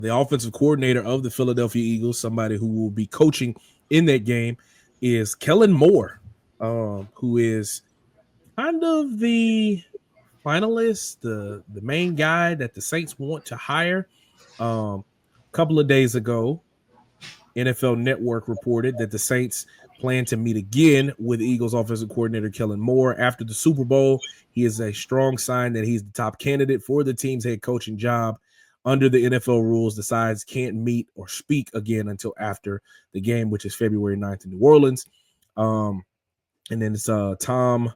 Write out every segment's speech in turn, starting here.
The offensive coordinator of the Philadelphia Eagles, somebody who will be coaching in that game, is Kellen Moore, who is kind of the finalist, the main guy that the Saints want to hire. A couple of days ago, NFL Network reported that the Saints plan to meet again with Eagles offensive coordinator Kellen Moore after the Super Bowl. He is a strong sign that he's the top candidate for the team's head coaching job. Under the NFL rules, the sides can't meet or speak again until after the game, which is February 9th in New Orleans. And then it's Tom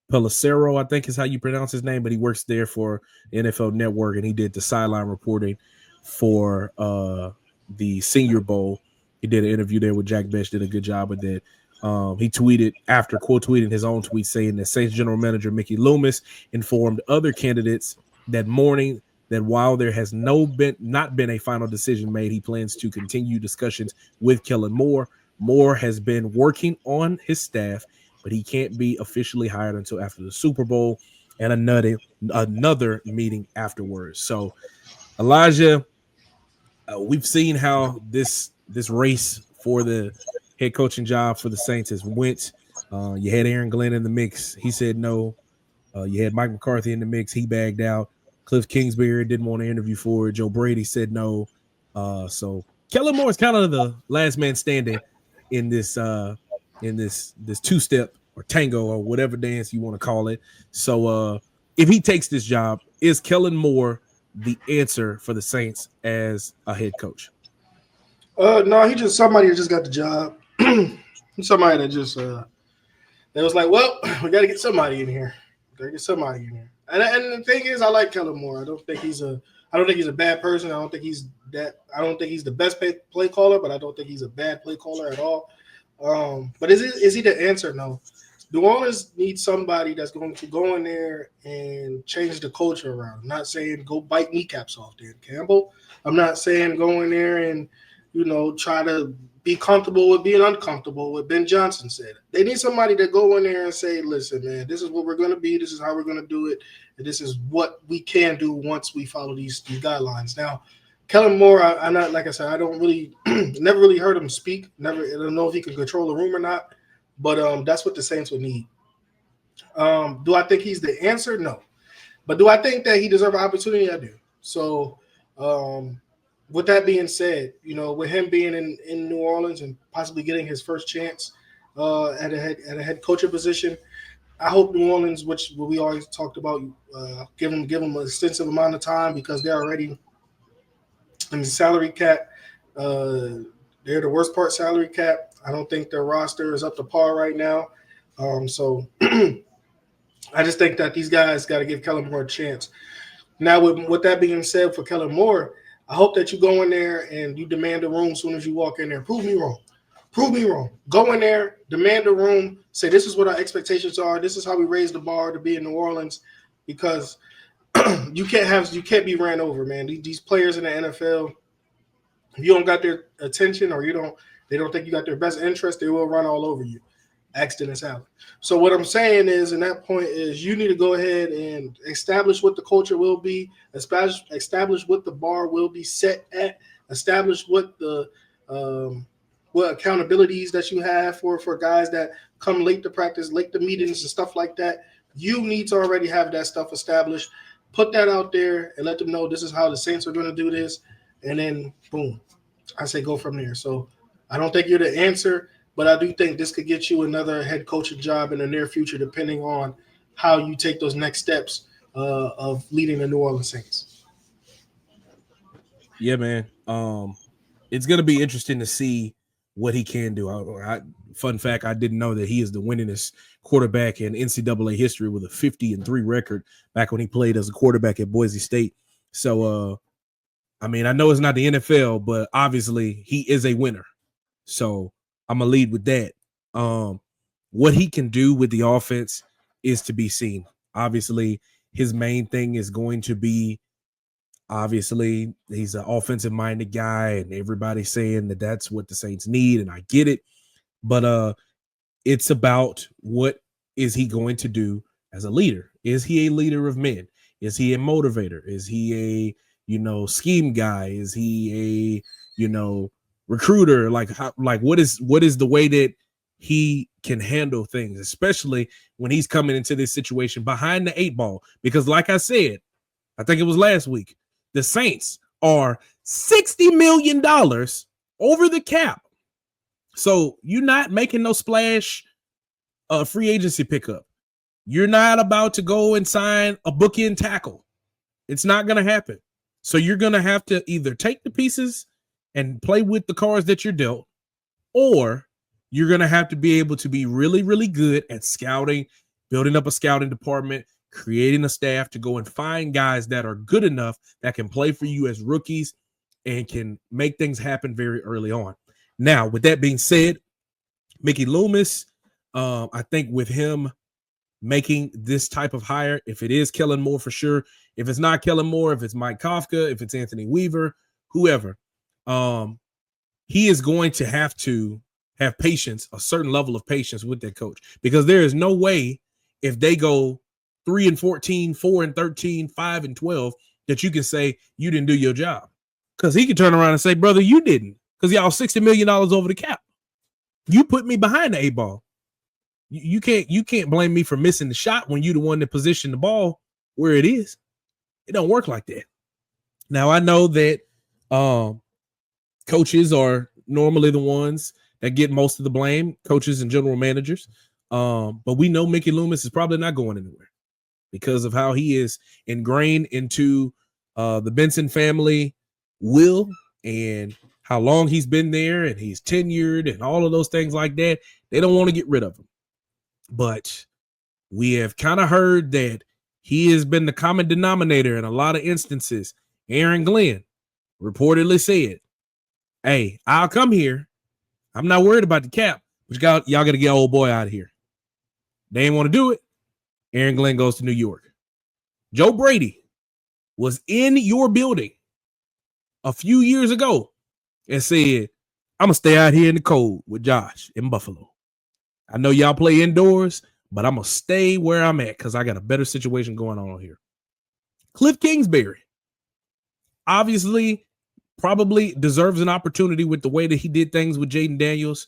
Pelissero, I think is how you pronounce his name, but he works there for the NFL Network, and he did the sideline reporting for the Senior Bowl. He did an interview there with Jack Besh, did a good job with it. He tweeted after quote tweeting his own tweet saying that Saints general manager Mickey Loomis informed other candidates that morning that while there has not been a final decision made, he plans to continue discussions with Kellen Moore. Moore has been working on his staff, but he can't be officially hired until after the Super Bowl and another meeting afterwards. So, Elijah, we've seen how this race for the head coaching job for the Saints has went. You had Aaron Glenn in the mix. He said no. You had Mike McCarthy in the mix. He bagged out. Cliff Kingsbury didn't want to interview for it. Joe Brady said no. So Kellen Moore is kind of the last man standing in this two-step or tango or whatever dance you want to call it. So if he takes this job, is Kellen Moore the answer for the Saints as a head coach? No, he just somebody that just got the job. Somebody that just that was like, well, we got to get somebody in here. And the thing is, I like Kellen Moore. I don't think he's a bad person. I don't think he's the best play caller, but I don't think he's a bad play caller at all. But is he the answer? No. New Orleans needs somebody that's going to go in there and change the culture around. I'm not saying go bite kneecaps off Dan Campbell. I'm not saying go in there and, try to be comfortable with being uncomfortable, what Ben Johnson said. They need somebody to go in there and say, listen, man, this is what we're going to be. This is how we're going to do it. And this is what we can do once we follow these guidelines. Now, Kellen Moore, I'm not, like I said, I don't really, never really heard him speak. I don't know if he can control a room or not. But that's what the Saints would need. Do I think he's the answer? No. But do I think that he deserves an opportunity? I do. So with that being said, with him being in New Orleans and possibly getting his first chance at a head coaching position, I hope New Orleans, which we always talked about, give him an extensive amount of time because they're already in the salary cap. They're the worst part salary cap. I don't think their roster is up to par right now. So I just think that these guys got to give Kellen Moore a chance. Now, with that being said, for Kellen Moore, I hope that you go in there and you demand a room as soon as you walk in there. Prove me wrong. Go in there, demand a room, say this is what our expectations are. This is how we raise the bar to be in New Orleans, because you can't be ran over, man. These players in the NFL, if you don't got their attention or they don't think you got their best interest, they will run all over you. Ask Dennis Allen. So what I'm saying is, in that point, is you need to go ahead and establish what the culture will be, establish what the bar will be set at, establish what the what accountabilities that you have for guys that come late to practice, late to meetings and stuff like that. You need to already have that stuff established. Put that out there and let them know this is how the Saints are going to do this. And then, boom, I say go from there. So I don't think you're the answer, but I do think this could get you another head coaching job in the near future, depending on how you take those next steps of leading the New Orleans Saints. Yeah, man. It's going to be interesting to see what he can do. Fun fact, I didn't know that he is the winningest quarterback in NCAA history with a 50-3 record back when he played as a quarterback at Boise State. So, I know it's not the NFL, but obviously he is a winner. So I'm going to lead with that. What he can do with the offense is to be seen. Obviously, his main thing is going to be, obviously, he's an offensive-minded guy, and everybody's saying that that's what the Saints need, and I get it. But it's about what is he going to do as a leader. Is he a leader of men? Is he a motivator? Is he scheme guy? Is he a, recruiter? Like what is the way that he can handle things, especially when he's coming into this situation behind the 8 ball? Because like I said, I think it was last week, the Saints are $60 million over the cap. So you're not making no splash free agency pickup. You're not about to go and sign a bookend tackle. It's not going to happen. So you're going to have to either take the pieces and play with the cards that you're dealt, or you're going to have to be able to be really, really good at scouting, building up a scouting department, creating a staff to go and find guys that are good enough that can play for you as rookies and can make things happen very early on. Now, with that being said, Mickey Loomis, I think with him making this type of hire, if it is Kellen Moore for sure, if it's not Kellen Moore, if it's Mike Kafka, if it's Anthony Weaver, whoever, he is going to have patience, a certain level of patience with that coach, because there is no way if they go 3-14, 4-13, 5-12, that you can say you didn't do your job, because he can turn around and say, brother, you didn't, because y'all $60 million over the cap. You put me behind the 8 ball. You can't blame me for missing the shot when you the one that positioned the ball where it is. It don't work like that. Now, I know that coaches are normally the ones that get most of the blame, coaches and general managers. But we know Mickey Loomis is probably not going anywhere because of how he is ingrained into the Benson family will and how long he's been there, and he's tenured and all of those things like that. They don't want to get rid of him. But we have kind of heard that he has been the common denominator in a lot of instances. Aaron Glenn reportedly said, hey, I'll come here. I'm not worried about the cap, but y'all got to get old boy out of here. They ain't want to do it. Aaron Glenn goes to New York. Joe Brady was in your building a few years ago and said, I'm going to stay out here in the cold with Josh in Buffalo. I know y'all play indoors, but I'm going to stay where I'm at because I got a better situation going on here. Cliff Kingsbury obviously probably deserves an opportunity with the way that he did things with Jaden Daniels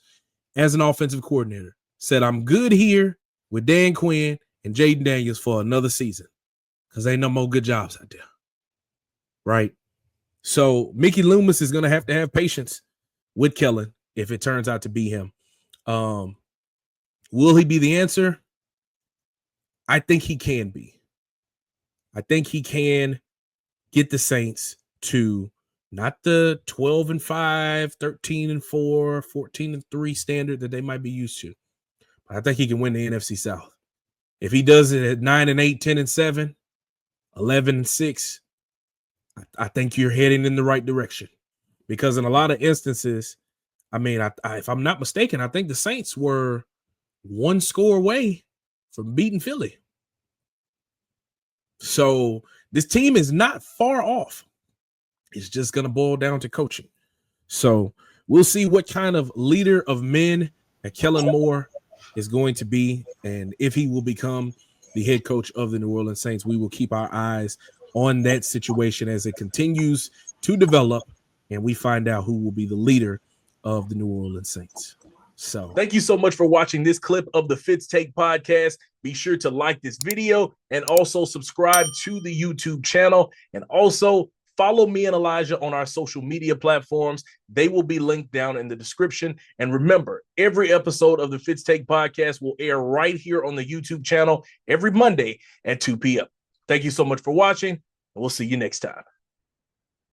as an offensive coordinator. Said, I'm good here with Dan Quinn and Jaden Daniels for another season because ain't no more good jobs out there. Right? So Mickey Loomis is going to have patience with Kellen if it turns out to be him. Will he be the answer? I think he can be. I think he can get the Saints to not the 12-5, 13-4, 14-3 standard that they might be used to. But I think he can win the NFC South. If he does it at 9-8, 10-7, 11-6, I think you're heading in the right direction. Because in a lot of instances, I mean, if I'm not mistaken, I think the Saints were one score away from beating Philly. So this team is not far off. It's just going to boil down to coaching. So we'll see what kind of leader of men that Kellen Moore is going to be, and if he will become the head coach of the New Orleans Saints. We will keep our eyes on that situation as it continues to develop, and we find out who will be the leader of the New Orleans Saints. So thank you so much for watching this clip of the Fitz Take podcast. Be sure to like this video and also subscribe to the YouTube channel, and also follow me and Elijah on our social media platforms. They will be linked down in the description. And remember, every episode of the Fitz Take podcast will air right here on the YouTube channel every Monday at 2 p.m. Thank you so much for watching, and we'll see you next time.